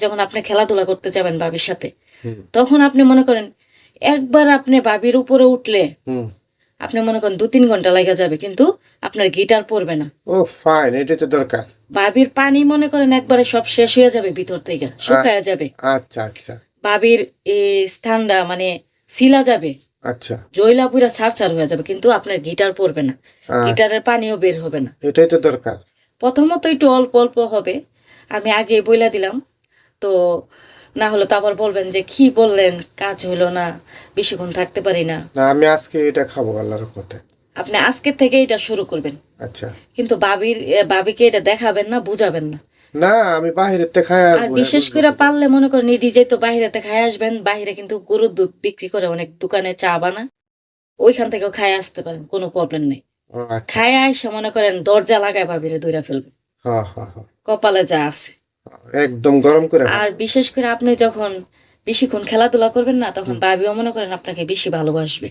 যখন আপনি খেলাধুলা করতে যাবেন বাবির সাথে, হুম তখন আপনি মনে করেন একবার আপনি বাবির উপরে উঠলে হুম আপনি মনে করেন ২-৩ ঘন্টা লাগা যাবে, কিন্তু আপনার গিটার পড়বে না। ও ফাইন, এটা তো দরকার। বাবির পানি মনে করেন একবারে সব শেষ হয়ে যাবে ভিতর থেকে, শুকায়া আচ্ছা যাবে। আচ্ছা আচ্ছা বাবির এই স্থানটা মানে সিলা যাবে, আচ্ছা। জয়লা পুরা ছাড় হয়ে যাবে, কিন্তু আপনার গিটার পড়বে না, আচ্ছা, গিটারের পানিও বের হবে না। এটাই তো দরকার। প্রথমত একটু অল্প অল্প হবে, আমি আগে বইলা দিলাম। তো না হলে তো আবার বলবেন যে কি বললেন, কাজ হলো না, বেশিক্ষণ থাকতে পারি না। না, আমি আজকে এটা খাবো আল্লাহর রহমতে। আপনি আজকের থেকে এটা শুরু করবেন, আচ্ছা। কিন্তু বাবিকে এটা দেখাবেন না, বুঝাবেন না। না, আমি বাহিরের থেকে খাই আর আসবো, হ্যাঁ বিশেষ বুঝবো করে কি করে। পারলে মনে করেন নিজে তো বাইরেতে খাই আসবেন, বাইরে কিন্তু গরুর দুধ বিক্রি করে, অনেক দোকানে চা বানা, ওইখান থেকেও খাই আসতে পারেন, কোনো প্রবলেম নেই। ও আচ্ছা খাই আচ্ছা। আইসা মনে করেন দরজা লাগায় ভাবিরে দইরা ফেলবে, হ্যাঁ হ্যাঁ হ্যাঁ, কপালে যা আছে। একদম গরম করে আর ফেলবো। বিশেষ করে আপনি যখন বেশিক্ষণ খেলাধুলা করবেন না, তখন ভাবিও মনে করেন আপনাকে বেশি ভালোবাসবে।